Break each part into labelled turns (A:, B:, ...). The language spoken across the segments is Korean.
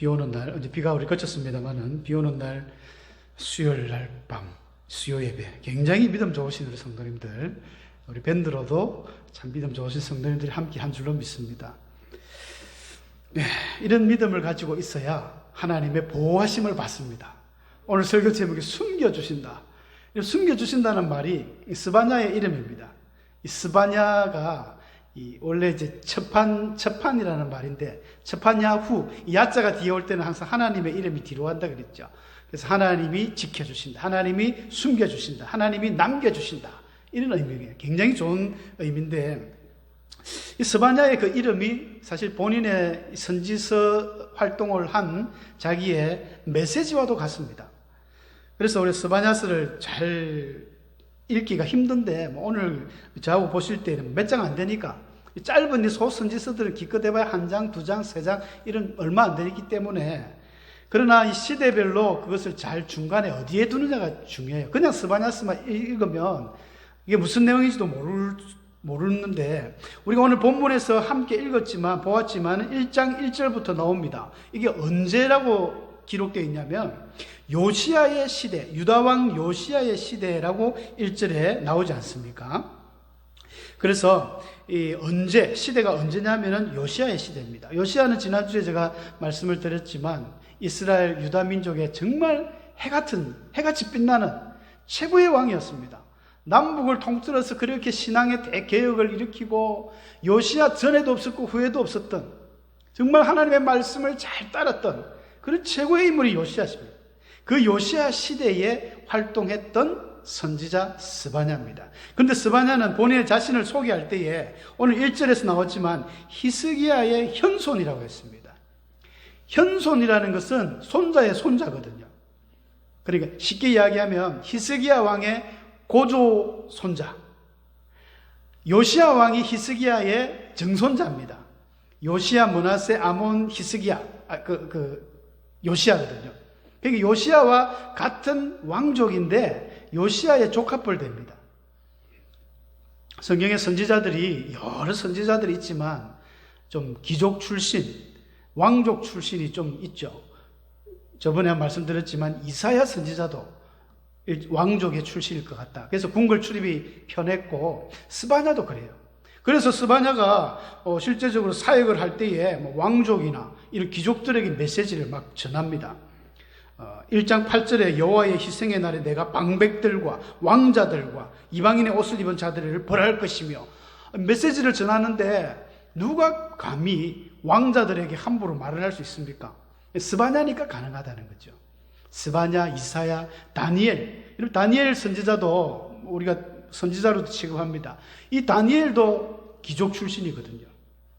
A: 비 오는 날, 어제 비가 우리 그쳤습니다만은 비 오는 날 수요일 날 밤 수요 예배, 굉장히 믿음 좋으신 우리 성도님들, 우리 밴드로도 참 믿음 좋으신 성도님들이 함께 한 줄로 믿습니다. 네, 이런 믿음을 가지고 있어야 하나님의 보호하심을 받습니다. 오늘 설교 제목이 숨겨주신다. 숨겨주신다는 말이 스바냐의 이름입니다. 이 스바냐가 원래 이제 첩판이라는 말인데, 첩판야후, 이 야자가 뒤에 올 때는 항상 하나님의 이름이 뒤로 간다 그랬죠. 그래서 하나님이 지켜주신다, 하나님이 숨겨주신다, 하나님이 남겨주신다, 이런 의미예요. 굉장히 좋은 의미인데, 이 스바냐의 그 이름이 사실 본인의 선지서 활동을 한 자기의 메시지와도 같습니다. 그래서 우리 스바냐서를 잘 읽기가 힘든데, 오늘 저하고 보실 때는 몇 장 안 되니까, 짧은 이 소선지서들은 기껏 해봐야 한 장, 두 장, 세 장, 이런 얼마 안 되기 때문에, 그러나 이 시대별로 그것을 잘 중간에 어디에 두느냐가 중요해요. 그냥 스바냐서만 읽으면 이게 무슨 내용인지도 모르는데, 우리가 오늘 본문에서 함께 읽었지만, 보았지만 1장 1절부터 나옵니다. 이게 언제라고 기록되어 있냐면 요시야의 시대, 유다왕 요시야의 시대라고 1절에 나오지 않습니까? 그래서 시대가 언제냐면은 요시야의 시대입니다. 요시야는 지난주에 제가 말씀을 드렸지만 이스라엘 유다 민족의 정말 해같이 빛나는 최고의 왕이었습니다. 남북을 통틀어서 그렇게 신앙의 대개혁을 일으키고 요시야 전에도 없었고 후에도 없었던, 정말 하나님의 말씀을 잘 따랐던 그런 최고의 인물이 요시야십니다. 그 요시야 시대에 활동했던 선지자 스바냐입니다. 그런데 스바냐는 본인의 자신을 소개할 때에 오늘 1절에서 나왔지만 히스기야의 현손이라고 했습니다. 현손이라는 것은 손자의 손자거든요. 그러니까 쉽게 이야기하면 히스기야 왕의 고조 손자, 요시야 왕이 히스기야의 정손자입니다. 요시야, 므낫세, 아몬, 히스기야, 요시야거든요. 그러니까 요시야와 같은 왕족인데 요시야의 조카뻘 됩니다. 성경의 선지자들이 여러 선지자들이 있지만 좀 귀족 출신, 왕족 출신이 좀 있죠. 저번에 말씀드렸지만 이사야 선지자도 왕족의 출신일 것 같다. 그래서 궁궐 출입이 편했고 스바냐도 그래요. 그래서 스바냐가 실제적으로 사역을 할 때에 왕족이나 이런 귀족들에게 메시지를 막 전합니다. 1장 8절에 여호와의 희생의 날에 내가 방백들과 왕자들과 이방인의 옷을 입은 자들을 벌할 것이며, 메시지를 전하는데 누가 감히 왕자들에게 함부로 말을 할 수 있습니까? 스바냐니까 가능하다는 거죠. 스바냐, 이사야, 다니엘. 다니엘 선지자도 우리가 선지자로도 취급합니다. 이 다니엘도 귀족 출신이거든요.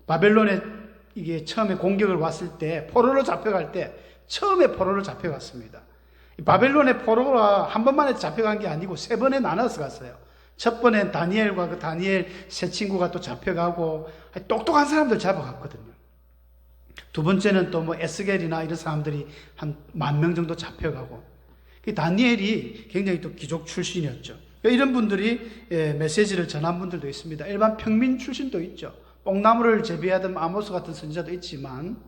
A: 바벨론에 이게 처음에 공격을 왔을 때, 포로로 잡혀갈 때 처음에 포로로 잡혀갔습니다. 바벨론의 포로가 한 번만에 잡혀간 게 아니고 세 번에 나눠서 갔어요. 첫 번엔 다니엘과 그 다니엘 세 친구가 또 잡혀가고 똑똑한 사람들 잡아갔거든요. 두 번째는 또 에스겔이나 이런 사람들이 한 10,000명 정도 잡혀가고, 다니엘이 굉장히 또 귀족 출신이었죠. 이런 분들이 메시지를 전한 분들도 있습니다. 일반 평민 출신도 있죠. 뽕나무를 재배하던 아모스 같은 선지자도 있지만,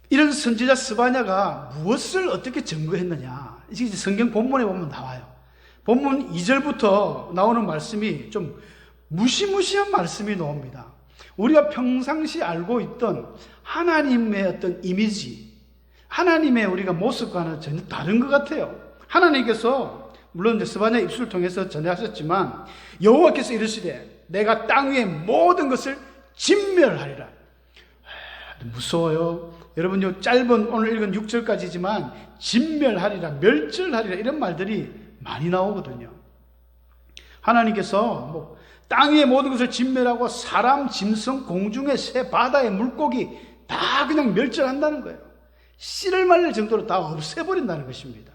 A: 이런 선지자 스바냐가 무엇을 어떻게 증거했느냐, 이게 성경 본문에 보면 나와요. 본문 2절부터 나오는 말씀이 좀 무시무시한 말씀이 나옵니다. 우리가 평상시 알고 있던 하나님의 어떤 이미지, 하나님의 우리가 모습과는 전혀 다른 것 같아요. 하나님께서 물론 이제 스바냐 입술을 통해서 전해하셨지만, 여호와께서 이르시되 내가 땅 위의 모든 것을 진멸하리라. 무서워요. 여러분, 요 짧은 오늘 읽은 6절까지지만 진멸하리라, 멸절하리라, 이런 말들이 많이 나오거든요. 하나님께서 땅 위의 모든 것을 진멸하고 사람, 짐승, 공중의 새, 바다의 물고기 다 그냥 멸절한다는 거예요. 씨를 말릴 정도로 다 없애버린다는 것입니다.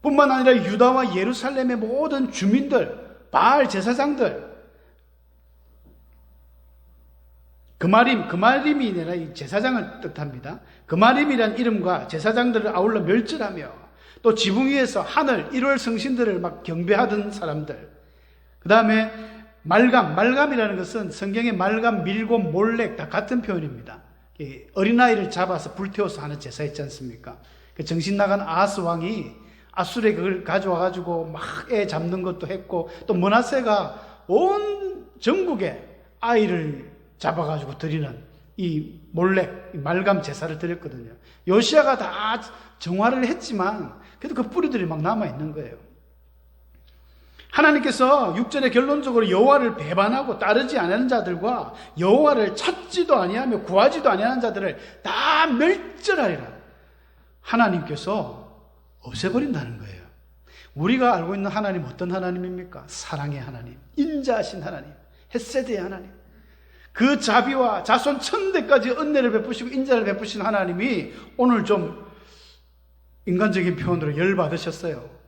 A: 뿐만 아니라 유다와 예루살렘의 모든 주민들, 바알 제사장들, 그마림이 아니라 이 제사장을 뜻합니다. 그마림이란 이름과 제사장들을 아울러 멸절하며, 또 지붕 위에서 하늘, 1월 성신들을 막 경배하던 사람들, 그 다음에 말감이라는 것은 성경의 말감, 밀곰, 몰렉 다 같은 표현입니다. 이 어린아이를 잡아서 불태워서 하는 제사 있지 않습니까? 그 정신 나간 아하스 왕이 아수르에 그걸 가져와 가지고 막 애 잡는 것도 했고, 또 므낫세가 온 전국에 아이를 잡아 가지고 드리는 이 몰렉 말감 제사를 드렸거든요. 요시야가 다 정화를 했지만 그래도 그 뿌리들이 막 남아 있는 거예요. 하나님께서 6절에 결론적으로 여호와를 배반하고 따르지 않는 자들과 여호와를 찾지도 아니하며 구하지도 아니하는 자들을 다 멸절하리라. 하나님께서 없애버린다는 거예요. 우리가 알고 있는 하나님 어떤 하나님입니까? 사랑의 하나님, 인자하신 하나님, 헷세드의 하나님. 그 자비와 자손 천대까지 은혜를 베푸시고 인자를 베푸신 하나님이 오늘 좀 인간적인 표현으로 열받으셨어요.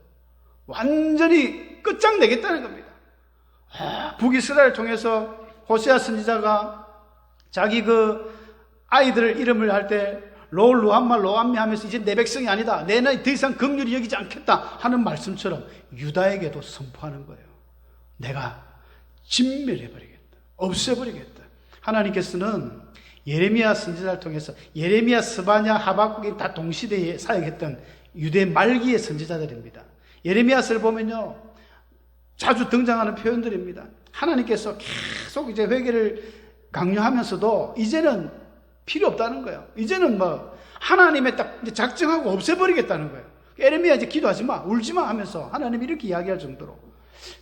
A: 완전히 끝장내겠다는 겁니다. 북이스라엘을 통해서 호세아 선지자가 자기 그 아이들 이름을 할 때 로루함마 로암미 하면서 이제 내 백성이 아니다, 내는 더 이상 긍휼히 여기지 않겠다 하는 말씀처럼 유다에게도 선포하는 거예요. 내가 진멸해버리겠다, 없애버리겠다. 하나님께서는 예레미야 선지자를 통해서 예레미야, 스바냐, 하박국이 다 동시대에 사역했던 유대 말기의 선지자들입니다. 예레미야서를 보면요, 자주 등장하는 표현들입니다. 하나님께서 계속 이제 회개를 강요하면서도 이제는 필요 없다는 거예요. 이제는 뭐 하나님의 딱 이제 작정하고 없애버리겠다는 거예요. 예레미야 이제 기도하지 마, 울지 마 하면서 하나님이 이렇게 이야기할 정도로.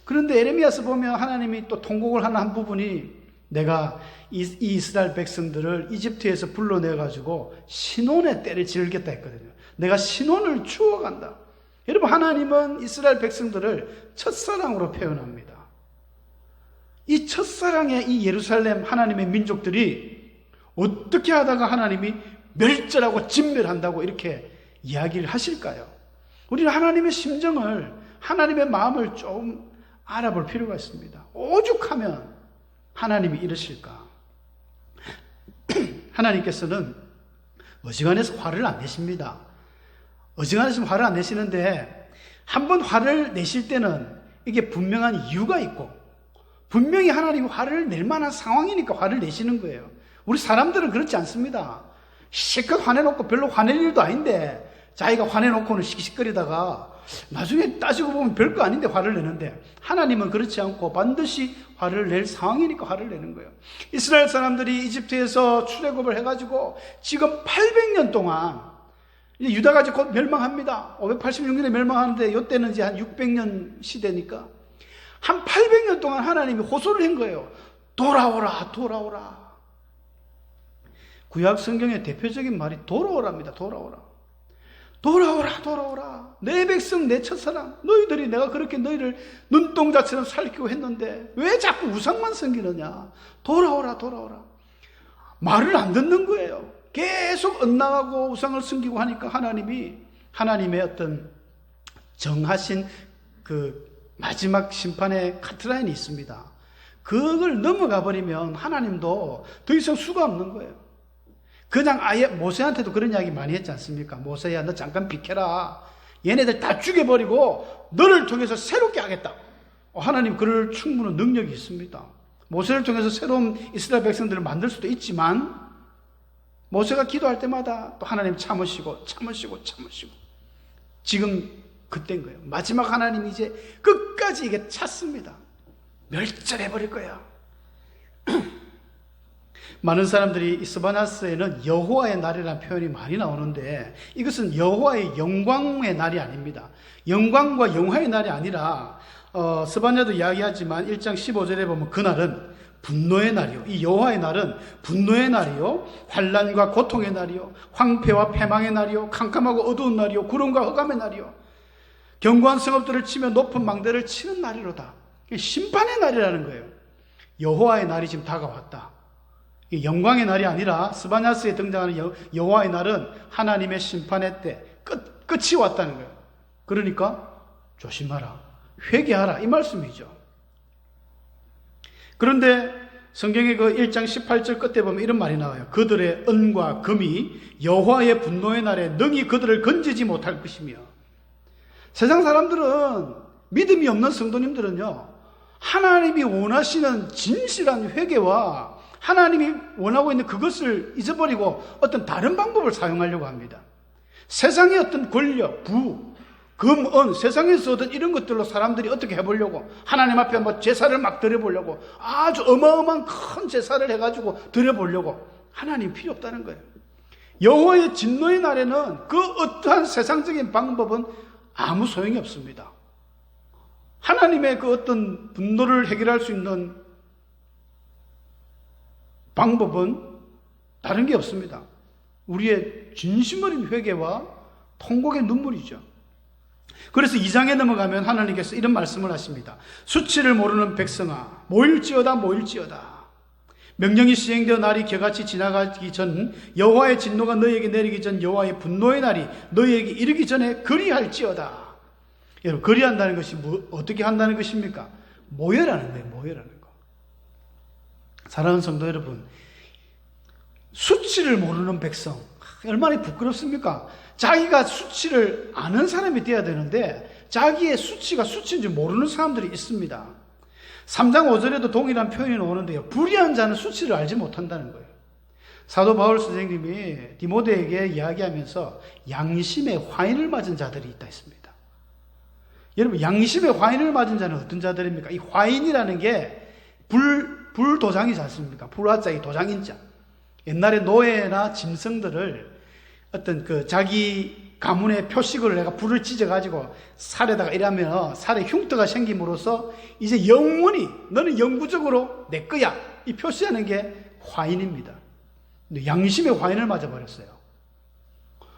A: 그런데 예레미야서 보면 하나님이 또 통곡을 하는 한 부분이 내가 이 이스라엘 백성들을 이집트에서 불러내가지고 신혼의 때를 지르겠다 했거든요. 내가 신혼을 추워간다. 여러분, 하나님은 이스라엘 백성들을 첫사랑으로 표현합니다. 이 첫사랑의 이 예루살렘 하나님의 민족들이 어떻게 하다가 하나님이 멸절하고 진멸한다고 이렇게 이야기를 하실까요? 우리는 하나님의 심정을, 하나님의 마음을 좀 알아볼 필요가 있습니다. 오죽하면 하나님이 이러실까? 하나님께서는 어지간해서 화를 안 내십니다. 어지간해서 화를 안 내시는데, 한번 화를 내실 때는 이게 분명한 이유가 있고, 분명히 하나님이 화를 낼 만한 상황이니까 화를 내시는 거예요. 우리 사람들은 그렇지 않습니다. 실컷 화내놓고 별로 화낼 일도 아닌데 자기가 화내놓고는 시키시거리다가 나중에 따지고 보면 별거 아닌데 화를 내는데, 하나님은 그렇지 않고 반드시 화를 낼 상황이니까 화를 내는 거예요. 이스라엘 사람들이 이집트에서 출애굽을 해가지고 지금 800년 동안, 이제 유다가 이제 곧 멸망합니다. 586년에 멸망하는데 이때는 이제 한 600년 시대니까 한 800년 동안 하나님이 호소를 한 거예요. 돌아오라, 돌아오라. 구약 성경의 대표적인 말이 돌아오랍니다. 돌아오라. 돌아오라, 돌아오라. 내 백성, 내 첫사랑, 너희들이 내가 그렇게 너희를 눈동자처럼 살키고 했는데 왜 자꾸 우상만 섬기느냐. 돌아오라, 돌아오라. 말을 안 듣는 거예요. 계속 엇나가고 우상을 섬기고 하니까 하나님이, 하나님의 어떤 정하신 그 마지막 심판의 카트라인이 있습니다. 그걸 넘어가 버리면 하나님도 더 이상 수가 없는 거예요. 그냥 아예 모세한테도 그런 이야기 많이 했지 않습니까? 모세야, 너 잠깐 비켜라. 얘네들 다 죽여버리고 너를 통해서 새롭게 하겠다. 하나님 그럴 충분한 능력이 있습니다. 모세를 통해서 새로운 이스라엘 백성들을 만들 수도 있지만, 모세가 기도할 때마다 또 하나님 참으시고 참으시고 참으시고, 지금 그때인 거예요. 마지막 하나님이 이제 끝까지 이게 찼습니다. 멸절해버릴 거야. 많은 사람들이 이 스바냐스에는 여호와의 날이라는 표현이 많이 나오는데, 이것은 여호와의 영광의 날이 아닙니다. 영광과 영화의 날이 아니라, 스바냐도 이야기하지만 1장 15절에 보면 그날은 분노의 날이요, 이 여호와의 날은 분노의 날이요, 환난과 고통의 날이요, 황폐와 패망의 날이요, 캄캄하고 어두운 날이요, 구름과 흑암의 날이요, 견고한 성읍들을 치며 높은 망대를 치는 날이로다. 심판의 날이라는 거예요. 여호와의 날이 지금 다가왔다. 영광의 날이 아니라 스바냐스에 등장하는 여호와의 날은 하나님의 심판의 때 끝이 왔다는 거예요. 그러니까 조심하라, 회개하라, 이 말씀이죠. 그런데 성경의 그 1장 18절 끝에 보면 이런 말이 나와요. 그들의 은과 금이 여호와의 분노의 날에 능히 그들을 건지지 못할 것이며. 세상 사람들은, 믿음이 없는 성도님들은요, 하나님이 원하시는 진실한 회개와 하나님이 원하고 있는 그것을 잊어버리고 어떤 다른 방법을 사용하려고 합니다. 세상의 어떤 권력, 부, 금, 은, 세상에서 얻은 이런 것들로 사람들이 어떻게 해보려고, 하나님 앞에 뭐 제사를 막 드려보려고, 아주 어마어마한 큰 제사를 해가지고 드려보려고. 하나님 필요 없다는 거예요. 여호와의 진노의 날에는 그 어떠한 세상적인 방법은 아무 소용이 없습니다. 하나님의 그 어떤 분노를 해결할 수 있는 방법은 다른 게 없습니다. 우리의 진심 어린 회개와 통곡의 눈물이죠. 그래서 2장에 넘어가면 하나님께서 이런 말씀을 하십니다. 수치를 모르는 백성아, 모일지어다 모일지어다. 명령이 시행되어 날이 겨같이 지나가기 전, 여호와의 진노가 너희에게 내리기 전, 여호와의 분노의 날이 너희에게 이르기 전에 그리할지어다. 여러분, 그리한다는 것이 어떻게 한다는 것입니까? 모여라는 거예요. 모여라는 거. 사랑하는 성도 여러분, 수치를 모르는 백성, 얼마나 부끄럽습니까? 자기가 수치를 아는 사람이 돼야 되는데 자기의 수치가 수치인지 모르는 사람들이 있습니다. 3장 5절에도 동일한 표현이 나오는데요. 불의한 자는 수치를 알지 못한다는 거예요. 사도 바울 선생님이 디모데에게 이야기하면서 양심의 화인을 맞은 자들이 있다 했습니다. 여러분, 양심의 화인을 맞은 자는 어떤 자들입니까? 이 화인이라는 게 불도장이지 않습니까? 불화자의 도장인자. 옛날에 노예나 짐승들을 어떤 그 자기 가문의 표식으로 내가 불을 찢어가지고 살에다가 이러면 살에 흉터가 생김으로써 이제 영원히 너는 영구적으로 내 거야. 이 표시하는 게 화인입니다. 근데 양심의 화인을 맞아버렸어요.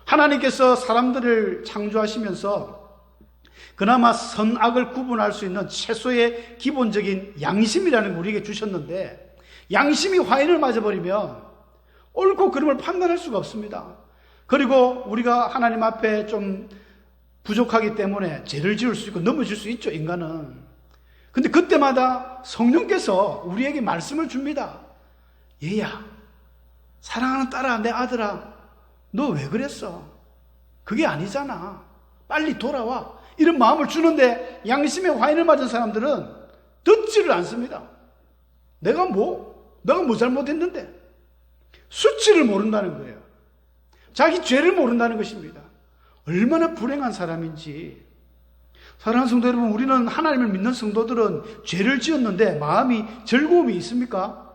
A: 하나님께서 사람들을 창조하시면서 그나마 선악을 구분할 수 있는 최소의 기본적인 양심이라는 걸 우리에게 주셨는데 양심이 화인을 맞아버리면 옳고 그름을 판단할 수가 없습니다. 그리고 우리가 하나님 앞에 좀 부족하기 때문에 죄를 지을 수 있고 넘어질 수 있죠, 인간은. 근데 그때마다 성령께서 우리에게 말씀을 줍니다. 얘야, 사랑하는 딸아, 내 아들아, 너 왜 그랬어? 그게 아니잖아. 빨리 돌아와. 이런 마음을 주는데 양심의 화인을 맞은 사람들은 듣지를 않습니다. 내가 뭐 잘못했는데? 수치를 모른다는 거예요. 자기 죄를 모른다는 것입니다. 얼마나 불행한 사람인지. 사랑하는 성도 여러분, 우리는 하나님을 믿는 성도들은 죄를 지었는데 마음이 즐거움이 있습니까?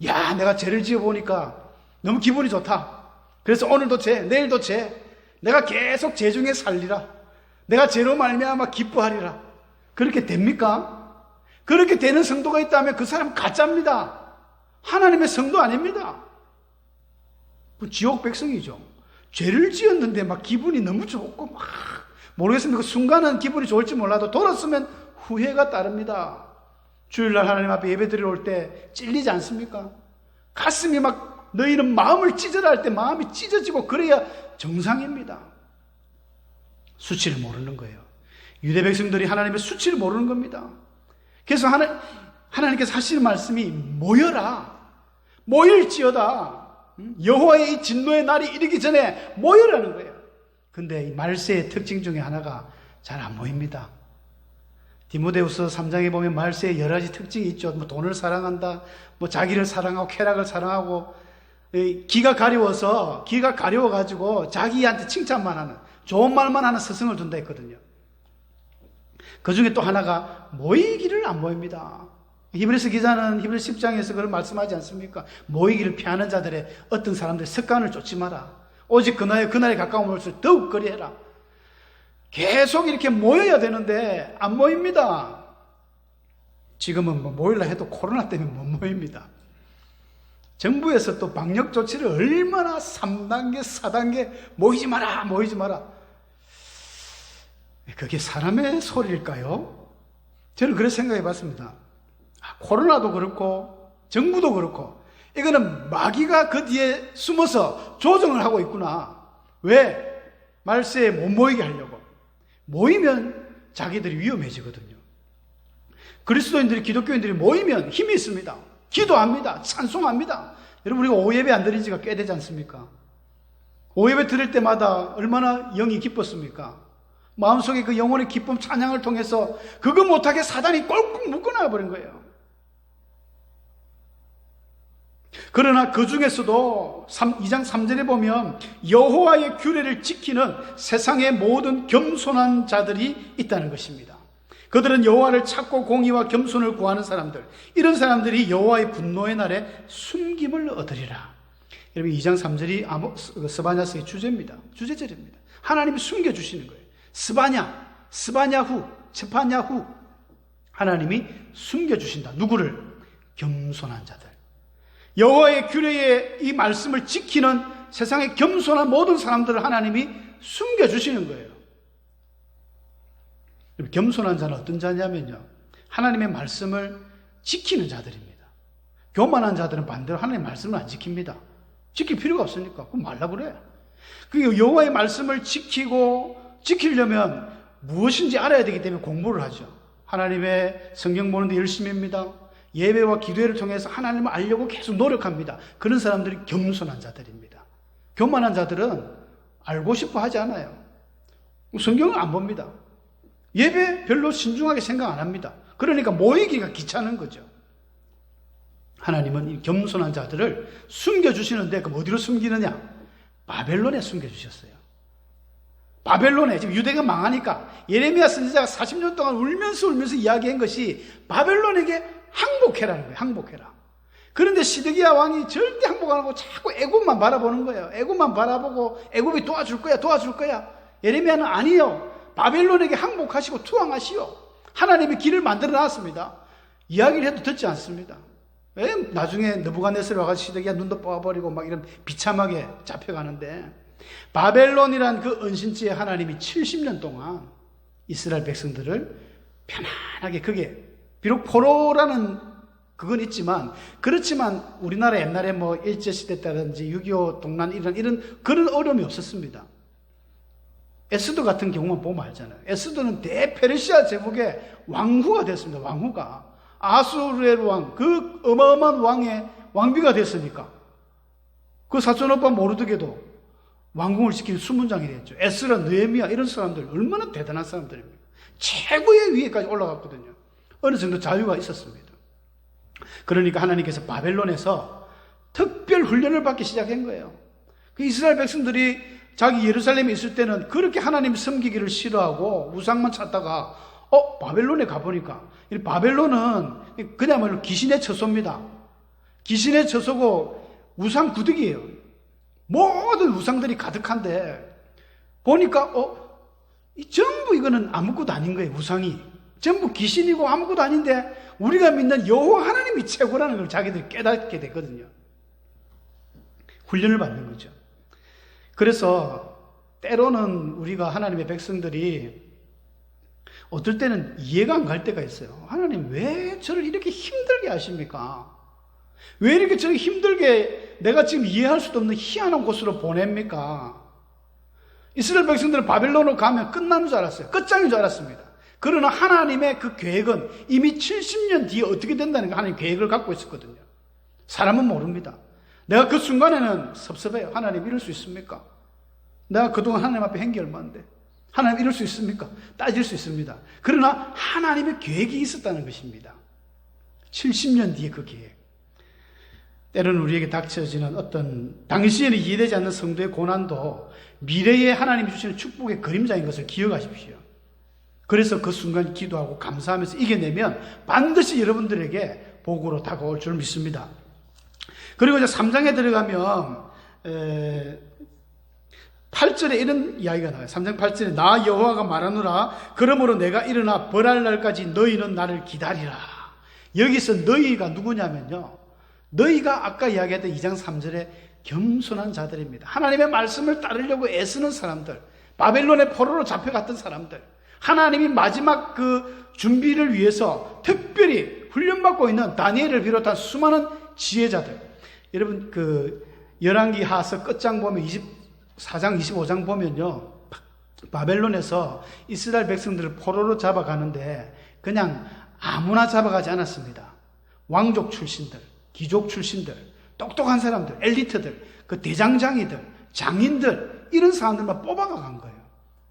A: 야, 내가 죄를 지어보니까 너무 기분이 좋다. 그래서 오늘도 죄, 내일도 죄. 내가 계속 죄 중에 살리라. 내가 죄로 말미암아 기뻐하리라. 그렇게 됩니까? 그렇게 되는 성도가 있다면 그 사람 가짜입니다. 하나님의 성도 아닙니다. 지옥 백성이죠. 죄를 지었는데 막 기분이 너무 좋고 막 모르겠습니다. 그 순간은 기분이 좋을지 몰라도 돌았으면 후회가 따릅니다. 주일날 하나님 앞에 예배 드리러 올 때 찔리지 않습니까? 가슴이 막 너희는 마음을 찢어라 할 때 마음이 찢어지고 그래야 정상입니다. 수치를 모르는 거예요. 유대 백성들이 하나님의 수치를 모르는 겁니다. 그래서 하나님께서 하시는 말씀이 모여라. 모일지어다. 여호와의 이 진노의 날이 이르기 전에 모여라는 거예요. 근데 이 말세의 특징 중에 하나가 잘 안 모입니다. 디모데후서 3장에 보면 말세의 여러 가지 특징이 있죠. 뭐 돈을 사랑한다, 뭐 자기를 사랑하고 쾌락을 사랑하고, 기가 가려워가지고 자기한테 칭찬만 하는, 좋은 말만 하는 스승을 둔다 했거든요. 그 중에 또 하나가 모이기를 안 모입니다. 히브리서 기자는 히브리서 10장에서 그런 말씀하지 않습니까? 모이기를 피하는 자들의 어떤 사람들의 습관을 쫓지 마라. 오직 그날에 가까움을수록 더욱 그리해라. 계속 이렇게 모여야 되는데 안 모입니다. 지금은 뭐 모이려 해도 코로나 때문에 못 모입니다. 정부에서 또 방역 조치를 얼마나 3단계, 4단계 모이지 마라, 모이지 마라. 그게 사람의 소리일까요? 저는 그렇게 생각해 봤습니다. 코로나도 그렇고 정부도 그렇고 이거는 마귀가 그 뒤에 숨어서 조정을 하고 있구나. 왜? 말세에 못 모이게 하려고. 모이면 자기들이 위험해지거든요. 그리스도인들이, 기독교인들이 모이면 힘이 있습니다. 기도합니다. 찬송합니다. 여러분, 우리가 오예배 안 드린 지가 꽤 되지 않습니까? 오예배 드릴 때마다 얼마나 영이 기뻤습니까? 마음속에 그 영혼의 기쁨 찬양을 통해서 그거 못하게 사단이 꼴깍 묶어놔 버린 거예요. 그러나 그 중에서도 2장 3절에 보면 여호와의 규례를 지키는 세상의 모든 겸손한 자들이 있다는 것입니다. 그들은 여호와를 찾고 공의와 겸손을 구하는 사람들, 이런 사람들이 여호와의 분노의 날에 숨김을 얻으리라. 여러분 2장 3절이 스바냐서의 주제입니다. 주제절입니다. 하나님이 숨겨주시는 거예요. 스바냐후, 체파냐후, 하나님이 숨겨주신다. 누구를? 겸손한 자들. 여호와의 규례의 이 말씀을 지키는 세상의 겸손한 모든 사람들을 하나님이 숨겨주시는 거예요. 겸손한 자는 어떤 자냐면요, 하나님의 말씀을 지키는 자들입니다. 교만한 자들은 반대로 하나님의 말씀을 안 지킵니다. 지킬 필요가 없으니까 그럼 말라 그래. 그 여호와의 말씀을 지키려면 무엇인지 알아야 되기 때문에 공부를 하죠. 하나님의 성경 보는데 열심입니다. 예배와 기도회를 통해서 하나님을 알려고 계속 노력합니다. 그런 사람들이 겸손한 자들입니다. 교만한 자들은 알고 싶어 하지 않아요. 성경을 안 봅니다. 예배 별로 신중하게 생각 안 합니다. 그러니까 모이기가 귀찮은 거죠. 하나님은 이 겸손한 자들을 숨겨주시는데 그럼 어디로 숨기느냐? 바벨론에 숨겨주셨어요. 바벨론에, 지금 유대가 망하니까 예레미야 선지자가 40년 동안 울면서 이야기한 것이 바벨론에게 항복해라는 거예요. 항복해라. 그런데 시드기야 왕이 절대 항복 안 하고 자꾸 애굽만 바라보는 거예요. 애굽만 바라보고 애굽이 도와줄 거야. 예레미야는 아니요. 바벨론에게 항복하시고 투항하시오. 하나님이 길을 만들어 놨습니다. 이야기를 해도 듣지 않습니다. 왜? 나중에 느부갓네살 와가지고 시드기야 눈도 뽑아버리고 막 이런 비참하게 잡혀가는데, 바벨론이란 그 은신지에 하나님이 70년 동안 이스라엘 백성들을 편안하게, 그게 비록 포로라는 그건 있지만, 그렇지만 우리나라 옛날에 뭐 일제시대 때라든지 6.25 동란 이런 그런 어려움이 없었습니다. 에스더 같은 경우만 보면 알잖아요. 에스더는 대페르시아 제국의 왕후가 됐습니다. 왕후가. 아수르의 왕, 그 어마어마한 왕의 왕비가 됐으니까. 그 사촌오빠 모르드게도 왕궁을 지키는 수문장이 됐죠. 에스라, 느헤미야 이런 사람들 얼마나 대단한 사람들입니까? 최고의 위에까지 올라갔거든요. 어느 정도 자유가 있었습니다. 그러니까 하나님께서 바벨론에서 특별 훈련을 받기 시작한 거예요. 그 이스라엘 백성들이 자기 예루살렘에 있을 때는 그렇게 하나님 섬기기를 싫어하고 우상만 찾다가 바벨론에 가보니까, 이 바벨론은 그야말로 귀신의 처소입니다. 귀신의 처소고 우상 구득이에요. 모든 우상들이 가득한데 보니까 전부 이거는 아무것도 아닌 거예요. 우상이 전부 귀신이고 아무것도 아닌데 우리가 믿는 여호와 하나님이 최고라는 걸 자기들이 깨닫게 되거든요. 훈련을 받는 거죠. 그래서 때로는 우리가 하나님의 백성들이 어떨 때는 이해가 안 갈 때가 있어요. 하나님 왜 저를 이렇게 힘들게 하십니까? 왜 이렇게 저를 힘들게 내가 지금 이해할 수도 없는 희한한 곳으로 보냅니까? 이스라엘 백성들은 바벨론으로 가면 끝나는 줄 알았어요. 끝장인 줄 알았습니다. 그러나 하나님의 그 계획은 이미 70년 뒤에 어떻게 된다는 거 하나님 계획을 갖고 있었거든요. 사람은 모릅니다. 내가 그 순간에는 섭섭해요. 하나님 이럴 수 있습니까? 내가 그동안 하나님 앞에 한 게 얼마인데 하나님 이럴 수 있습니까? 따질 수 있습니다. 그러나 하나님의 계획이 있었다는 것입니다. 70년 뒤에 그 계획. 때로는 우리에게 닥쳐지는 어떤 당시에는 이해되지 않는 성도의 고난도 미래에 하나님이 주시는 축복의 그림자인 것을 기억하십시오. 그래서 그 순간 기도하고 감사하면서 이겨내면 반드시 여러분들에게 복으로 다가올 줄 믿습니다. 그리고 이제 3장에 들어가면 8절에 이런 이야기가 나와요. 3장 8절에 나 여호와가 말하노라. 그러므로 내가 일어나 벌할 날까지 너희는 나를 기다리라. 여기서 너희가 누구냐면요, 너희가 아까 이야기했던 2장 3절에 겸손한 자들입니다. 하나님의 말씀을 따르려고 애쓰는 사람들, 바벨론의 포로로 잡혀갔던 사람들, 하나님이 마지막 그 준비를 위해서 특별히 훈련받고 있는 다니엘을 비롯한 수많은 지혜자들. 여러분 그 열왕기 하서 끝장 보면 24장 25장 보면요, 바벨론에서 이스라엘 백성들을 포로로 잡아가는데 그냥 아무나 잡아가지 않았습니다. 왕족 출신들, 귀족 출신들, 똑똑한 사람들, 엘리트들, 그 대장장이들, 장인들, 이런 사람들만 뽑아간 거예요.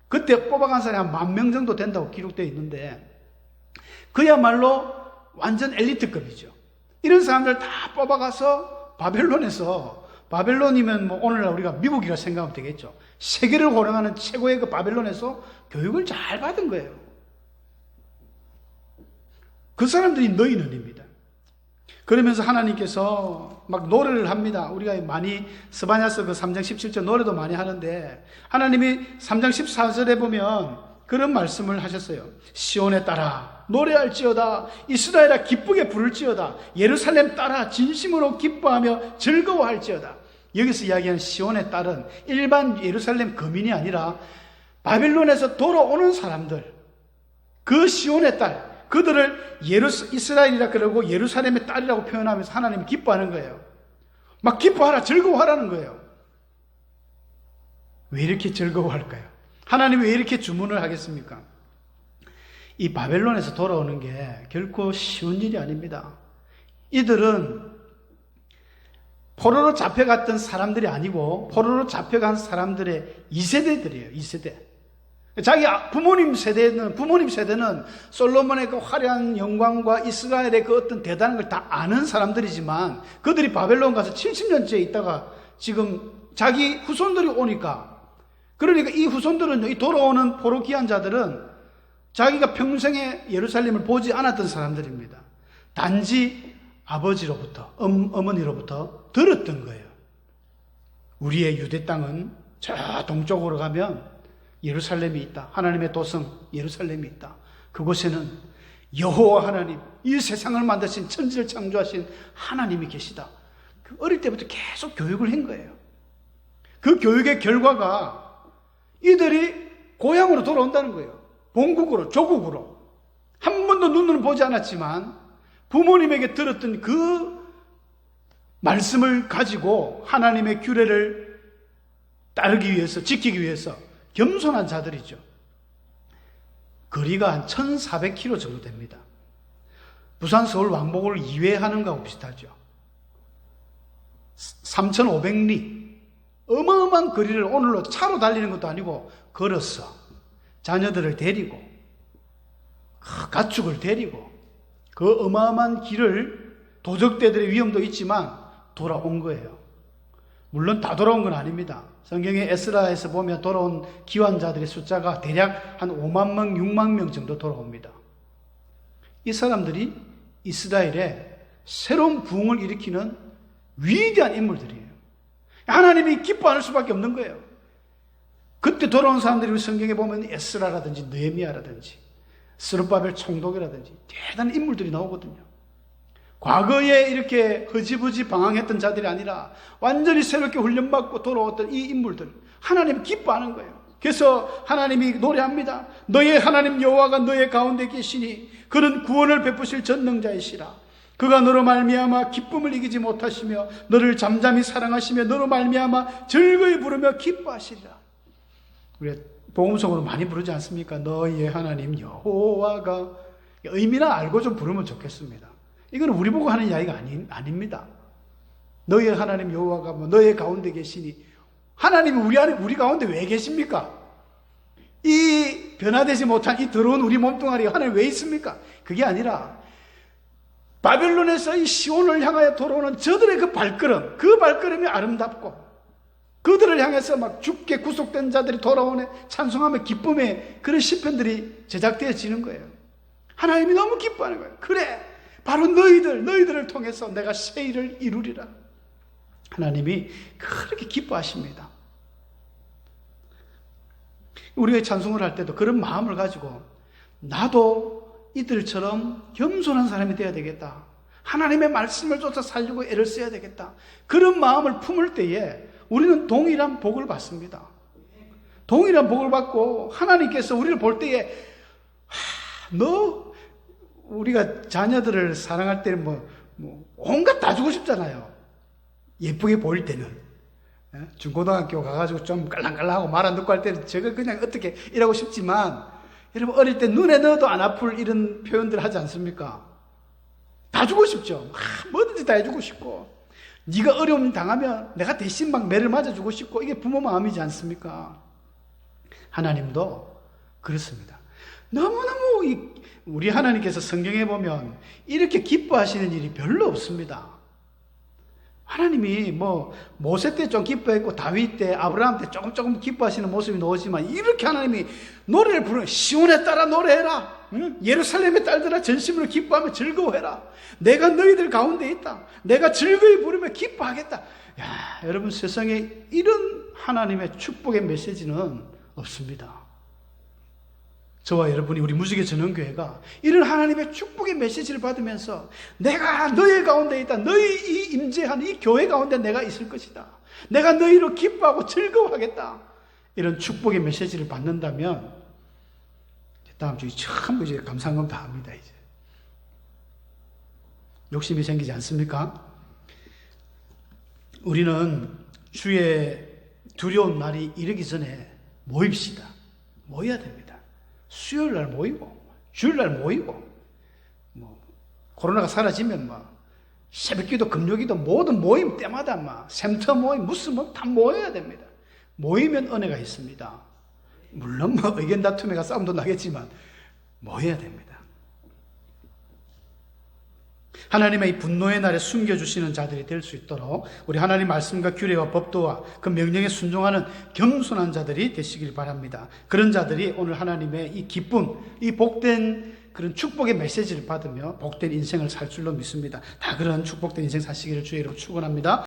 A: 그때 뽑아간 사람이 한 10,000명 정도 된다고 기록되어 있는데 그야말로 완전 엘리트급이죠. 이런 사람들 다 뽑아가서 바벨론이면 뭐 오늘날 우리가 미국이라 생각하면 되겠죠. 세계를 호령하는 최고의 그 바벨론에서 교육을 잘 받은 거예요. 그 사람들이 너희는입니다. 그러면서 하나님께서 막 노래를 합니다. 우리가 많이 스바냐서 그 3장 17절 노래도 많이 하는데 하나님이 3장 14절에 보면 그런 말씀을 하셨어요. 시온에 따라 노래할지어다. 이스라엘아 기쁘게 부를지어다. 예루살렘 따라 진심으로 기뻐하며 즐거워할지어다. 여기서 이야기하는 시온의 딸은 일반 예루살렘 거민이 아니라 바빌론에서 돌아오는 사람들, 그 시온의 딸, 그들을 이스라엘이라 그러고 예루살렘의 딸이라고 표현하면서 하나님이 기뻐하는 거예요. 막 기뻐하라, 즐거워하라는 거예요. 왜 이렇게 즐거워할까요? 하나님이 왜 이렇게 주문을 하겠습니까? 이 바벨론에서 돌아오는 게 결코 쉬운 일이 아닙니다. 이들은 포로로 잡혀갔던 사람들이 아니고 포로로 잡혀간 사람들의 2세대들이에요. 2세대. 자기 부모님 세대는 솔로몬의 그 화려한 영광과 이스라엘의 그 어떤 대단한 걸 다 아는 사람들이지만 그들이 바벨론 가서 70년째 있다가 지금 자기 후손들이 오니까, 그러니까 이 후손들은, 이 돌아오는 포로 귀환 자들은 자기가 평생에 예루살렘을 보지 않았던 사람들입니다. 단지 아버지로부터, 어머니로부터 들었던 거예요. 우리의 유대 땅은 저 동쪽으로 가면 예루살렘이 있다. 하나님의 도성 예루살렘이 있다. 그곳에는 여호와 하나님, 이 세상을 만드신, 천지를 창조하신 하나님이 계시다. 어릴 때부터 계속 교육을 한 거예요. 그 교육의 결과가 이들이 고향으로 돌아온다는 거예요. 본국으로, 조국으로. 한 번도 눈으로 보지 않았지만 부모님에게 들었던 그 말씀을 가지고 하나님의 규례를 따르기 위해서, 지키기 위해서 겸손한 자들이죠. 거리가 한 1400km 정도 됩니다. 부산 서울 왕복을 2회 하는 거하고 비슷하죠. 3500리. 어마어마한 거리를 오늘로 차로 달리는 것도 아니고 걸어서 자녀들을 데리고 가축을 데리고 그 어마어마한 길을, 도적대들의 위험도 있지만 돌아온 거예요. 물론 다 돌아온 건 아닙니다. 성경의 에스라에서 보면 돌아온 기환자들의 숫자가 대략 한 5만 명, 6만 명 정도 돌아옵니다. 이 사람들이 이스라엘에 새로운 부흥을 일으키는 위대한 인물들이에요. 하나님이 기뻐할 수밖에 없는 거예요. 그때 돌아온 사람들이 우리 성경에 보면 에스라라든지 느헤미야라든지 스룹바벨 총독이라든지 대단한 인물들이 나오거든요. 과거에 이렇게 허지부지 방황했던 자들이 아니라 완전히 새롭게 훈련받고 돌아왔던 이 인물들, 하나님 기뻐하는 거예요. 그래서 하나님이 노래합니다. 너의 하나님 여호와가 너의 가운데 계시니 그는 구원을 베푸실 전능자이시라. 그가 너로 말미암아 기쁨을 이기지 못하시며 너를 잠잠히 사랑하시며 너로 말미암아 즐거이 부르며 기뻐하시리라. 우리 복음성으로 많이 부르지 않습니까? 너의 하나님 여호와가. 의미나 알고 좀 부르면 좋겠습니다. 이건 우리 보고 하는 이야기가 아닙니다. 너의 하나님 여호와가 뭐 너의 가운데 계시니, 하나님이 우리 가운데 왜 계십니까? 이 변화되지 못한 이 더러운 우리 몸뚱아리가 하나님 왜 있습니까? 그게 아니라 바벨론에서 이 시온을 향하여 돌아오는 저들의 그 발걸음이 아름답고 그들을 향해서 막 죽게 구속된 자들이 돌아오네 찬송하며 기쁨의 그런 시편들이 제작되어지는 거예요. 하나님이 너무 기뻐하는 거예요. 그래, 바로 너희들을 통해서 내가 새 일을 이루리라. 하나님이 그렇게 기뻐하십니다. 우리가 찬송을 할 때도 그런 마음을 가지고 나도 이들처럼 겸손한 사람이 되어야 되겠다. 하나님의 말씀을 쫓아 살려고 애를 써야 되겠다. 그런 마음을 품을 때에 우리는 동일한 복을 받습니다. 동일한 복을 받고 하나님께서 우리를 볼 때에 우리가 자녀들을 사랑할 때는 뭐 온갖 다 주고 싶잖아요. 예쁘게 보일 때는. 중고등학교 가가지고 좀 깔랑깔랑하고 말 안 듣고 할 때는 저거 그냥 어떻게 이러고 싶지만, 여러분 어릴 때 눈에 넣어도 안 아플 이런 표현들 하지 않습니까? 다 주고 싶죠. 뭐든지 다 해주고 싶고, 네가 어려움 당하면 내가 대신 막 매를 맞아주고 싶고, 이게 부모 마음이지 않습니까? 하나님도 그렇습니다. 너무너무 우리 하나님께서 성경에 보면 이렇게 기뻐하시는 일이 별로 없습니다. 하나님이 뭐 모세 때 좀 기뻐했고 다윗 때 아브라함 때 조금 기뻐하시는 모습이 나오지만 이렇게 하나님이 노래를 부르는 시온에 따라 노래해라. 응? 예루살렘의 딸들아 전심으로 기뻐하며 즐거워해라. 내가 너희들 가운데 있다. 내가 즐거이 부르며 기뻐하겠다. 야, 여러분 세상에 이런 하나님의 축복의 메시지는 없습니다. 저와 여러분이 우리 무지개 전원교회가 이런 하나님의 축복의 메시지를 받으면서 내가 너희 가운데 있다. 너희 이 임재한 이 교회 가운데 내가 있을 것이다. 내가 너희로 기뻐하고 즐거워하겠다. 이런 축복의 메시지를 받는다면 다음 주에 전부 이제 감상금 다 합니다. 이제 욕심이 생기지 않습니까? 우리는 주의 두려운 날이 이르기 전에 모입시다. 모여야 됩니다. 수요일 날 모이고, 주일 날 모이고, 코로나가 사라지면 새벽 기도, 금요 기도 모든 모임 때마다 센터 모임, 무슨 모임 다 모여야 됩니다. 모이면 은혜가 있습니다. 물론 의견 다툼에가 싸움도 나겠지만, 모여야 됩니다. 하나님의 이 분노의 날에 숨겨주시는 자들이 될 수 있도록 우리 하나님 말씀과 규례와 법도와 그 명령에 순종하는 겸손한 자들이 되시길 바랍니다. 그런 자들이 오늘 하나님의 이 기쁨, 이 복된 그런 축복의 메시지를 받으며 복된 인생을 살 줄로 믿습니다. 다 그런 축복된 인생 사시기를 주의 이름으로 축원합니다.